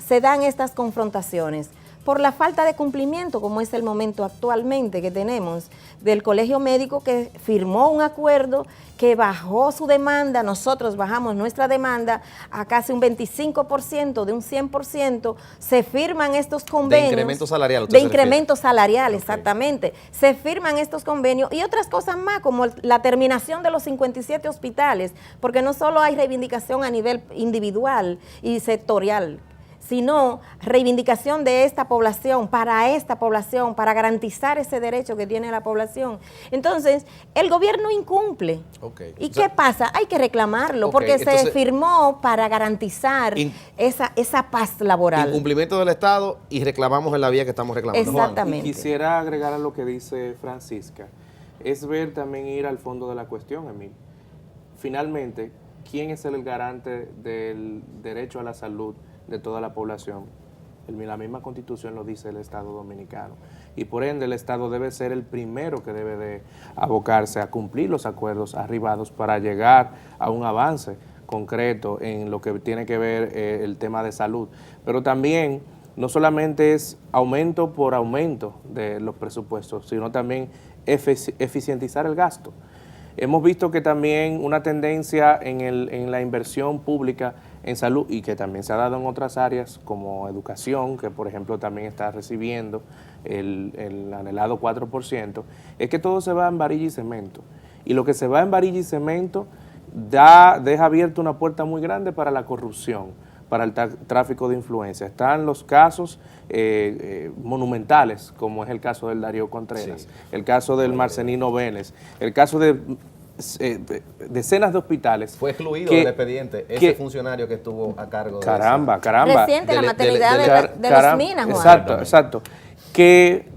se dan estas confrontaciones? Por la falta de cumplimiento, como es el momento actualmente que tenemos, del Colegio Médico, que firmó un acuerdo, que bajó su demanda, nosotros bajamos nuestra demanda a casi un 25%, de un 100%, se firman estos convenios. De incremento salarial. De incremento salarial, exactamente. Se firman estos convenios y otras cosas más, como la terminación de los 57 hospitales, porque no solo hay reivindicación a nivel individual y sectorial, sino reivindicación de esta población, para garantizar ese derecho que tiene la población. Entonces, el gobierno incumple. Okay. ¿Y qué pasa? Hay que reclamarlo, porque entonces, se firmó para garantizar esa paz laboral. Incumplimiento del Estado y reclamamos en la vía que estamos reclamando. Exactamente. Juan, y quisiera agregar a lo que dice Francisca, es ver también ir al fondo de la cuestión, Emil. Finalmente, ¿quién es el garante del derecho a la salud de toda la población? La misma Constitución lo dice el Estado dominicano, y por ende el Estado debe ser el primero que debe de abocarse a cumplir los acuerdos arribados para llegar a un avance concreto en lo que tiene que ver el tema de salud. Pero también no solamente es aumento por aumento de los presupuestos, sino también eficientizar el gasto. Hemos visto que también una tendencia en la inversión pública en salud, y que también se ha dado en otras áreas como educación, que por ejemplo también está recibiendo el anhelado 4%, es que todo se va en varilla y cemento. Y lo que se va en varilla y cemento deja abierta una puerta muy grande para la corrupción, para el tráfico de influencia. Están los casos monumentales, como es el caso del Darío Contreras, el caso del Marcelino Vélez, el caso de decenas de hospitales. Fue excluido del expediente ese funcionario que estuvo a cargo de caramba. Reciente la maternidad de los Minas, Juan. Exacto. Que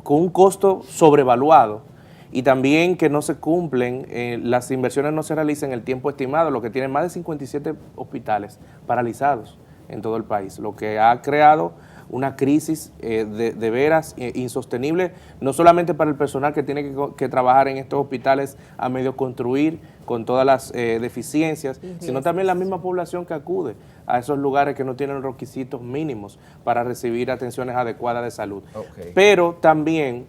con un costo sobrevaluado, y también que no se cumplen, las inversiones no se realizan en el tiempo estimado, lo que tiene más de 57 hospitales paralizados en todo el país, lo que ha creado una crisis de veras insostenible, no solamente para el personal que tiene que trabajar en estos hospitales a medio construir con todas las deficiencias, sino también la misma población que acude a esos lugares que no tienen requisitos mínimos para recibir atenciones adecuadas de salud. Okay. Pero también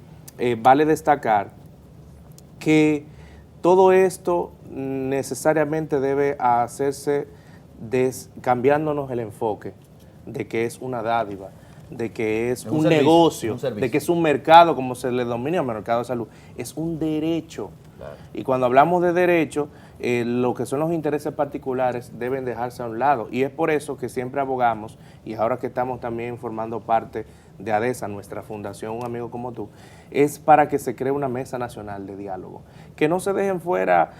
vale destacar que todo esto necesariamente debe hacerse cambiándonos el enfoque de que es una dádiva, de que es un un servicio, negocio, un servicio. de que es un mercado, como se le denomina al mercado de salud, es un derecho. Claro. Y cuando hablamos de derecho, lo que son los intereses particulares deben dejarse a un lado. Y es por eso que siempre abogamos, y ahora que estamos también formando parte de ADESA, nuestra fundación, un amigo como tú, es para que se cree una mesa nacional de diálogo. Que no se dejen fuera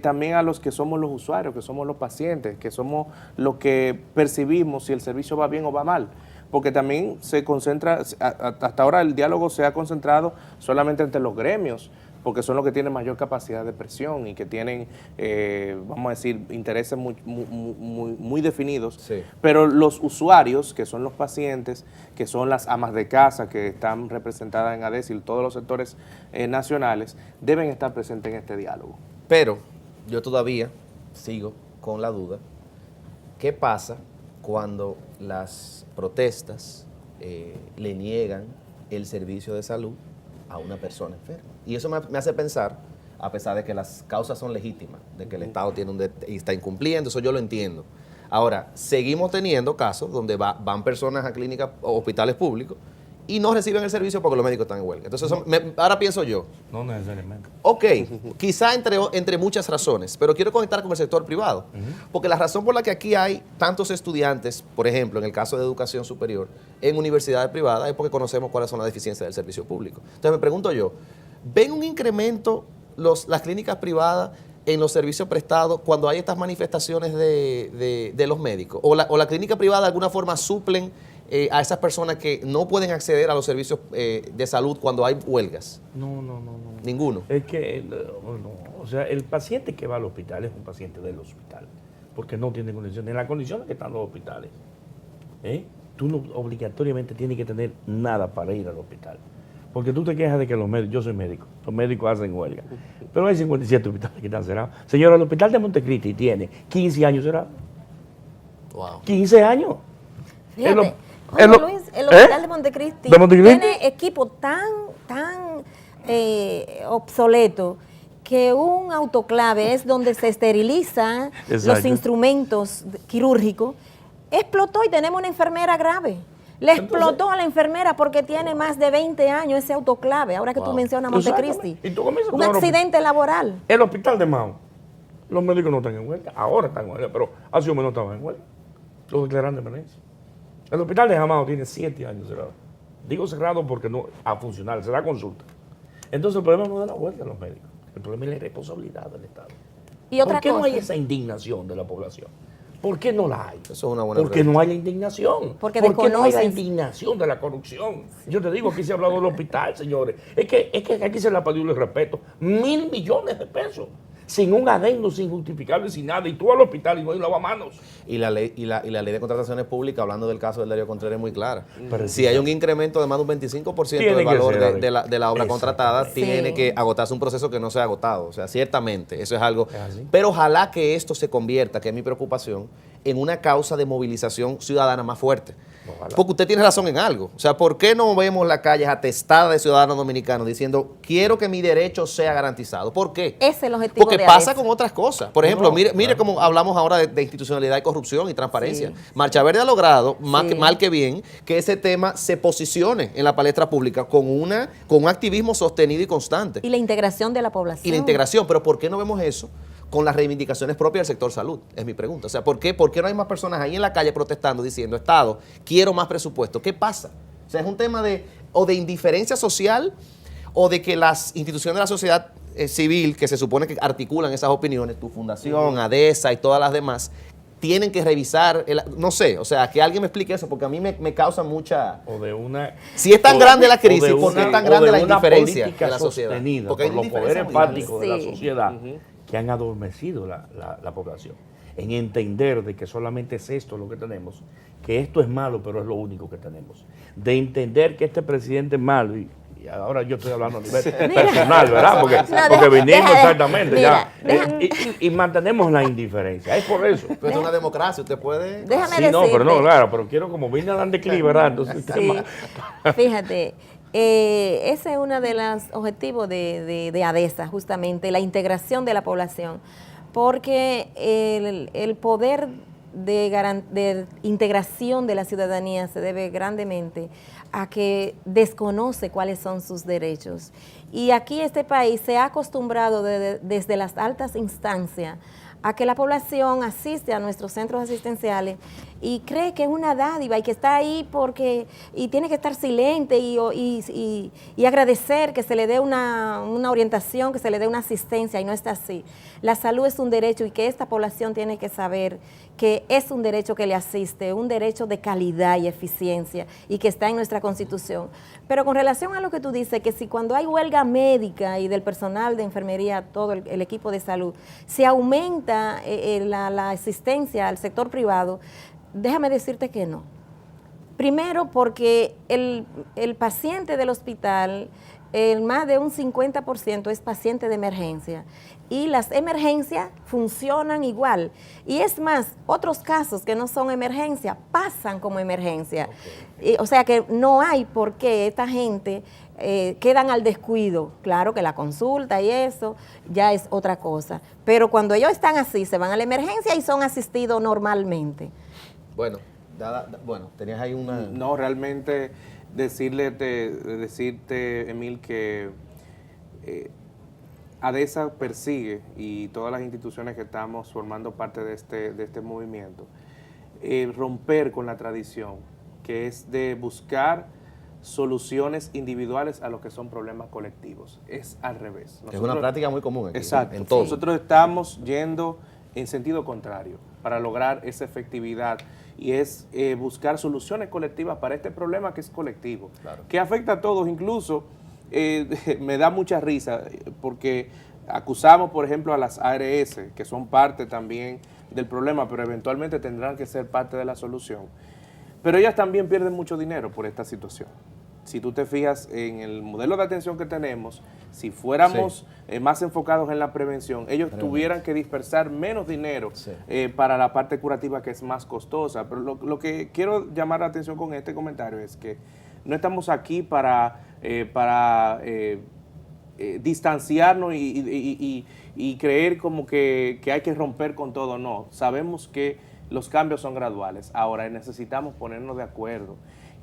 también a los que somos los usuarios, que somos los pacientes, que somos los que percibimos si el servicio va bien o va mal. Porque también se concentra, hasta ahora el diálogo se ha concentrado solamente entre los gremios, porque son los que tienen mayor capacidad de presión y que tienen, vamos a decir, intereses muy definidos. Sí. Pero los usuarios, que son los pacientes, que son las amas de casa que están representadas en ADESA y todos los sectores nacionales, deben estar presentes en este diálogo. Pero yo todavía sigo con la duda, ¿qué pasa cuando las protestas le niegan el servicio de salud a una persona enferma? Y eso me hace pensar, a pesar de que las causas son legítimas, de que el Estado tiene y está incumpliendo, eso yo lo entiendo. Ahora, seguimos teniendo casos donde van personas a clínicas o hospitales públicos y no reciben el servicio porque los médicos están en huelga. Entonces, ahora pienso yo. No necesariamente. Ok, quizá entre muchas razones, pero quiero conectar con el sector privado, porque la razón por la que aquí hay tantos estudiantes, por ejemplo, en el caso de educación superior, en universidades privadas, es porque conocemos cuáles son las deficiencias del servicio público. Entonces me pregunto yo, ¿ven un incremento las clínicas privadas en los servicios prestados cuando hay estas manifestaciones de los médicos? ¿O la clínica privada de alguna forma suplen a esas personas que no pueden acceder a los servicios de salud cuando hay huelgas? No. Ninguno. Es que, o sea, el paciente que va al hospital es un paciente del hospital, porque no tiene condiciones. En las condiciones que están los hospitales, tú no obligatoriamente tienes que tener nada para ir al hospital. Porque tú te quejas de que los médicos, yo soy médico, los médicos hacen huelga, pero hay 57 hospitales que están cerrados. Señora, el hospital de Montecristi tiene 15 años cerrado. Wow. 15 años. Fíjate, Luis, el hospital de Montecristi tiene equipo tan obsoleto que un autoclave es donde se esterilizan los instrumentos quirúrgicos. Explotó y tenemos una enfermera grave. Le explotó a la enfermera porque tiene más de 20 años ese autoclave. Ahora que tú mencionas Montecristi. Un accidente laboral. El hospital de Mao, los médicos no están en huelga. Ahora están en huelga, pero hace un mes no estaban en huelga. Lo declaran de emergencia. El hospital de Jamao tiene 7 años cerrado. Digo cerrado porque no a funcionar, se da consulta. Entonces el problema no es de la huelga de los médicos. El problema es la irresponsabilidad del Estado. ¿Y otra ¿Por qué cosa? no hay esa indignación de la población? ¿Por qué no la hay? Eso es una buena Porque no hay la indignación. Porque ¿Por qué no hay la desconoces. indignación de la corrupción? Yo te digo, aquí se ha hablado del hospital, señores. Es que aquí se le ha pedido el respeto. 1.000 millones de pesos. Sin un adendo, sin justificarlo, sin nada. Y tú al hospital y no hay lavamanos. Y la ley de contrataciones públicas, hablando del caso del Darío Contreras, es muy clara. Si hay un incremento de más de un 25% del valor de la obra contratada, tiene que agotarse un proceso que no se ha agotado. O sea, ciertamente, eso es algo. Pero ojalá que esto se convierta, que es mi preocupación, en una causa de movilización ciudadana más fuerte. Ojalá. Porque usted tiene razón en algo. O sea, ¿por qué no vemos las calles atestadas de ciudadanos dominicanos diciendo, quiero que mi derecho sea garantizado? ¿Por qué? Ese es el objetivo. Porque pasa con otras cosas. Por ejemplo, mire cómo hablamos ahora de institucionalidad y corrupción y transparencia. Marcha Verde ha logrado, mal que bien, que ese tema se posicione en la palestra pública con un activismo sostenido y constante. Y la integración de la población. Y la integración, pero ¿por qué no vemos eso con las reivindicaciones propias del sector salud? Es mi pregunta. O sea, ¿por qué no hay más personas ahí en la calle protestando diciendo, Estado, quiero más presupuesto? ¿Qué pasa? O sea, es un tema de indiferencia social o de que las instituciones de la sociedad civil, que se supone que articulan esas opiniones, tu fundación, ADESA y todas las demás, tienen que revisar, no sé, o sea, que alguien me explique eso, porque a mí me causa mucha... Si es tan grande la crisis, ¿por qué es tan grande la indiferencia de la sociedad? Porque hay los poderes fácticos de la sociedad que han adormecido la población en entender de que solamente es esto lo que tenemos, que esto es malo, pero es lo único que tenemos. De entender que este presidente es malo, y ahora yo estoy hablando a nivel personal, ¿verdad? Porque vinimos exactamente ya. Y mantenemos la indiferencia, es por eso. Pero es una democracia, usted puede... Déjame sí, no, pero no, claro, pero quiero como vine a dar declive, ¿verdad? Entonces, fíjate, ese es uno de los objetivos de ADESA, justamente, la integración de la población, porque el poder de integración de la ciudadanía se debe grandemente a que desconoce cuáles son sus derechos. Y aquí este país se ha acostumbrado desde las altas instancias a que la población asiste a nuestros centros asistenciales y cree que es una dádiva y que está ahí y tiene que estar silente y agradecer que se le dé una orientación, que se le dé una asistencia, y no está así. La salud es un derecho y que esta población tiene que saber que es un derecho que le asiste, un derecho de calidad y eficiencia y que está en nuestra Constitución. Pero con relación a lo que tú dices, que si cuando hay huelga médica y del personal de enfermería, todo el equipo de salud, se aumenta la asistencia al sector privado, déjame decirte que no. Primero porque el paciente del hospital, más de un 50% es paciente de emergencia y las emergencias funcionan igual. Y es más, otros casos que no son emergencia pasan como emergencia. O sea que no hay por qué esta gente quedan al descuido. Claro que la consulta y eso ya es otra cosa. Pero cuando ellos están así, se van a la emergencia y son asistidos normalmente. Bueno, tenías ahí una... No, realmente decirte, Emil, que ADESA persigue, y todas las instituciones que estamos formando parte de este movimiento, romper con la tradición, que es de buscar soluciones individuales a lo que son problemas colectivos. Es al revés. Es una práctica muy común aquí. Exacto. En todo. Nosotros estamos yendo en sentido contrario para lograr esa efectividad, y es buscar soluciones colectivas para este problema que es colectivo, claro, que afecta a todos. Incluso me da mucha risa porque acusamos, por ejemplo, a las ARS, que son parte también del problema, pero eventualmente tendrán que ser parte de la solución. Pero ellas también pierden mucho dinero por esta situación. Si tú te fijas en el modelo de atención que tenemos, si fuéramos más enfocados en la prevención, ellos tuvieran que dispersar menos dinero para la parte curativa, que es más costosa. Pero lo que quiero llamar la atención con este comentario es que no estamos aquí para distanciarnos y creer como que hay que romper con todo. No, sabemos que los cambios son graduales. Ahora necesitamos ponernos de acuerdo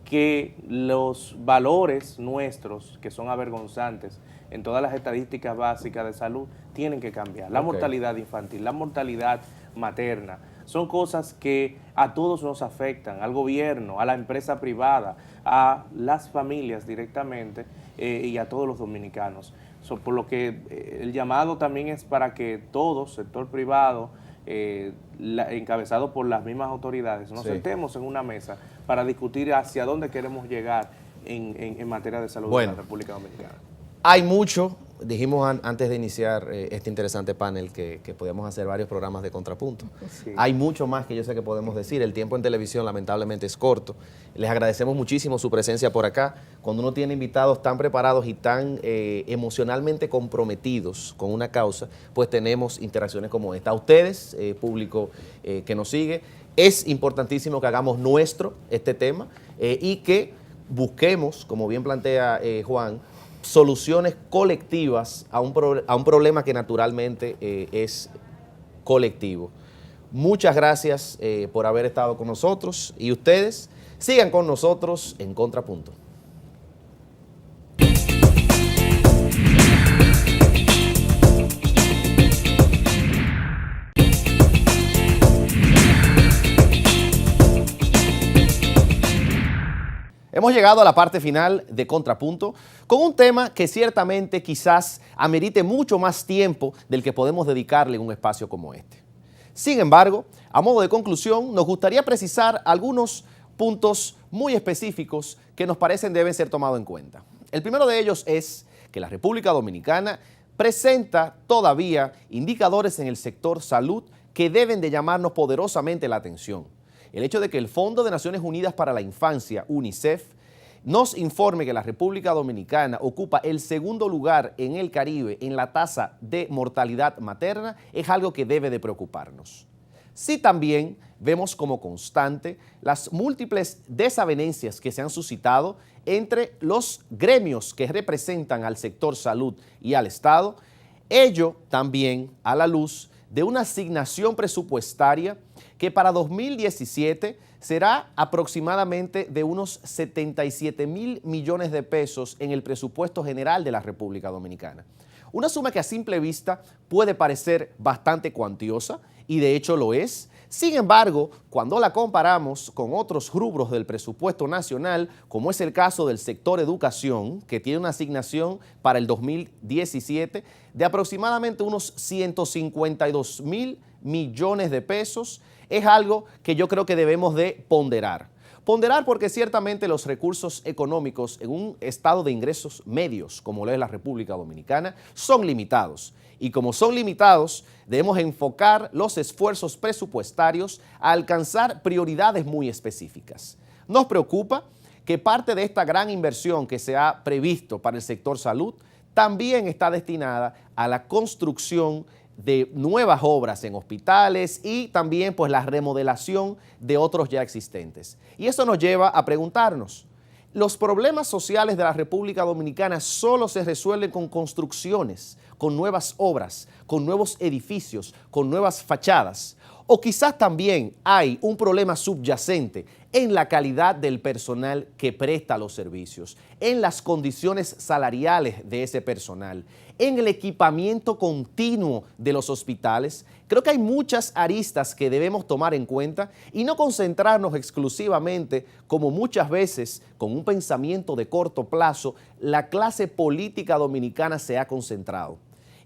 que los valores nuestros, que son avergonzantes en todas las estadísticas básicas de salud, tienen que cambiar. La mortalidad infantil, la mortalidad materna, son cosas que a todos nos afectan, al gobierno, a la empresa privada, a las familias directamente y a todos los dominicanos. Por lo que el llamado también es para que todos, sector privado, encabezado por las mismas autoridades, nos sentemos en una mesa para discutir hacia dónde queremos llegar en materia de salud en la República Dominicana. Hay mucho, dijimos antes de iniciar este interesante panel que podíamos hacer varios programas de contrapunto. Hay mucho más que yo sé que podemos decir. El tiempo en televisión lamentablemente es corto. Les agradecemos muchísimo su presencia por acá. Cuando uno tiene invitados tan preparados y tan emocionalmente comprometidos con una causa, pues tenemos interacciones como esta. A ustedes, público que nos sigue, es importantísimo que hagamos nuestro este tema y que busquemos, como bien plantea Juan, soluciones colectivas a un problema que naturalmente es colectivo. Muchas gracias por haber estado con nosotros, y ustedes sigan con nosotros en Contrapunto. Hemos llegado a la parte final de Contrapunto con un tema que ciertamente quizás amerite mucho más tiempo del que podemos dedicarle en un espacio como este. Sin embargo, a modo de conclusión, nos gustaría precisar algunos puntos muy específicos que nos parecen deben ser tomados en cuenta. El primero de ellos es que la República Dominicana presenta todavía indicadores en el sector salud que deben de llamarnos poderosamente la atención. El hecho de que el Fondo de Naciones Unidas para la Infancia, UNICEF, nos informe que la República Dominicana ocupa el segundo lugar en el Caribe en la tasa de mortalidad materna es algo que debe de preocuparnos. Sí, también vemos como constante las múltiples desavenencias que se han suscitado entre los gremios que representan al sector salud y al Estado, ello también a la luz de una asignación presupuestaria que para 2017 será aproximadamente de unos 77.000 millones de pesos en el presupuesto general de la República Dominicana. Una suma que a simple vista puede parecer bastante cuantiosa, y de hecho lo es. Sin embargo, cuando la comparamos con otros rubros del presupuesto nacional, como es el caso del sector educación, que tiene una asignación para el 2017 de aproximadamente unos 152.000 millones de pesos, es algo que yo creo que debemos de ponderar. Ponderar porque ciertamente los recursos económicos en un estado de ingresos medios, como lo es la República Dominicana, son limitados. Y como son limitados, debemos enfocar los esfuerzos presupuestarios a alcanzar prioridades muy específicas. Nos preocupa que parte de esta gran inversión que se ha previsto para el sector salud también está destinada a la construcción de nuevas obras en hospitales y también pues la remodelación de otros ya existentes. Y eso nos lleva a preguntarnos, ¿los problemas sociales de la República Dominicana solo se resuelven con construcciones, con nuevas obras, con nuevos edificios, con nuevas fachadas? ¿O quizás también hay un problema subyacente en la calidad del personal que presta los servicios, en las condiciones salariales de ese personal, en el equipamiento continuo de los hospitales? Creo que hay muchas aristas que debemos tomar en cuenta y no concentrarnos exclusivamente, como muchas veces, con un pensamiento de corto plazo, la clase política dominicana se ha concentrado.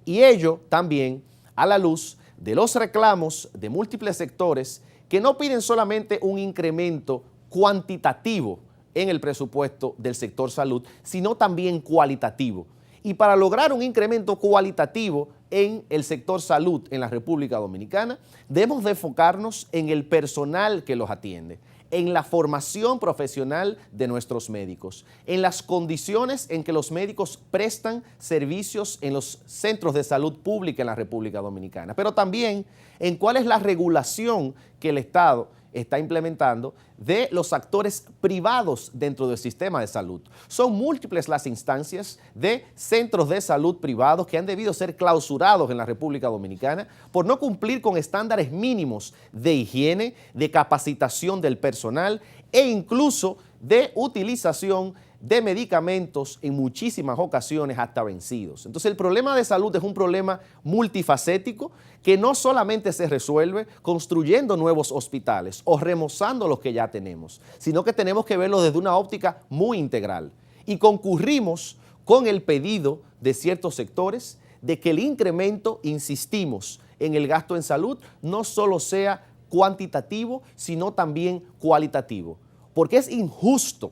Y ello también a la luz de los reclamos de múltiples sectores que no piden solamente un incremento cuantitativo en el presupuesto del sector salud, sino también cualitativo. Y para lograr un incremento cualitativo en el sector salud en la República Dominicana, debemos de enfocarnos en el personal que los atiende, en la formación profesional de nuestros médicos, en las condiciones en que los médicos prestan servicios en los centros de salud pública en la República Dominicana, pero también en cuál es la regulación que el Estado está implementando de los actores privados dentro del sistema de salud. Son múltiples las instancias de centros de salud privados que han debido ser clausurados en la República Dominicana por no cumplir con estándares mínimos de higiene, de capacitación del personal e incluso de utilización de medicamentos en muchísimas ocasiones hasta vencidos. Entonces el problema de salud es un problema multifacético que no solamente se resuelve construyendo nuevos hospitales o remozando los que ya tenemos, sino que tenemos que verlo desde una óptica muy integral. Y concurrimos con el pedido de ciertos sectores de que el incremento, insistimos, en el gasto en salud no solo sea cuantitativo, sino también cualitativo. Porque es injusto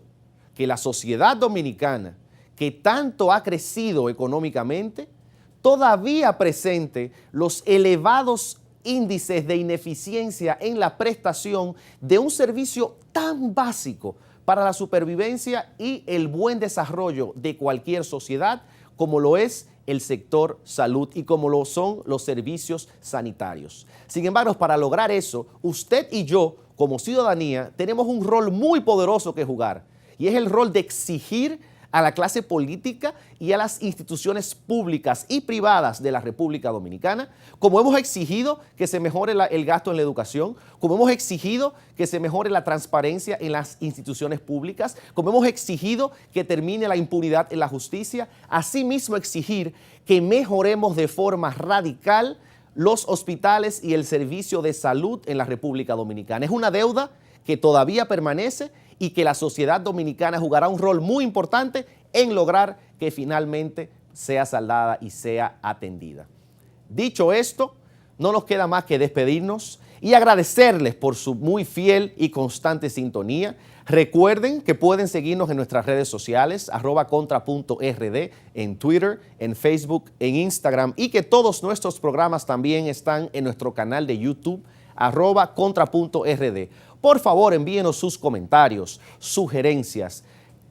que la sociedad dominicana, que tanto ha crecido económicamente, todavía presente los elevados índices de ineficiencia en la prestación de un servicio tan básico para la supervivencia y el buen desarrollo de cualquier sociedad, como lo es el sector salud y como lo son los servicios sanitarios. Sin embargo, para lograr eso, usted y yo, como ciudadanía, tenemos un rol muy poderoso que jugar, y es el rol de exigir a la clase política y a las instituciones públicas y privadas de la República Dominicana, como hemos exigido que se mejore el gasto en la educación, como hemos exigido que se mejore la transparencia en las instituciones públicas, como hemos exigido que termine la impunidad en la justicia, asimismo exigir que mejoremos de forma radical los hospitales y el servicio de salud en la República Dominicana. Es una deuda que todavía permanece y que la sociedad dominicana jugará un rol muy importante en lograr que finalmente sea saldada y sea atendida. Dicho esto, no nos queda más que despedirnos y agradecerles por su muy fiel y constante sintonía. Recuerden que pueden seguirnos en nuestras redes sociales, @contra.rd, en Twitter, en Facebook, en Instagram, y que todos nuestros programas también están en nuestro canal de YouTube, @contra.rd. Por favor, envíenos sus comentarios, sugerencias,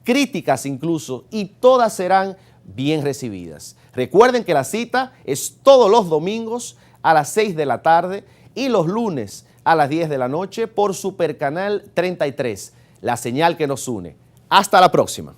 críticas incluso, y todas serán bien recibidas. Recuerden que la cita es todos los domingos a las 6 de la tarde y los lunes a las 10 de la noche por Supercanal 33, la señal que nos une. Hasta la próxima.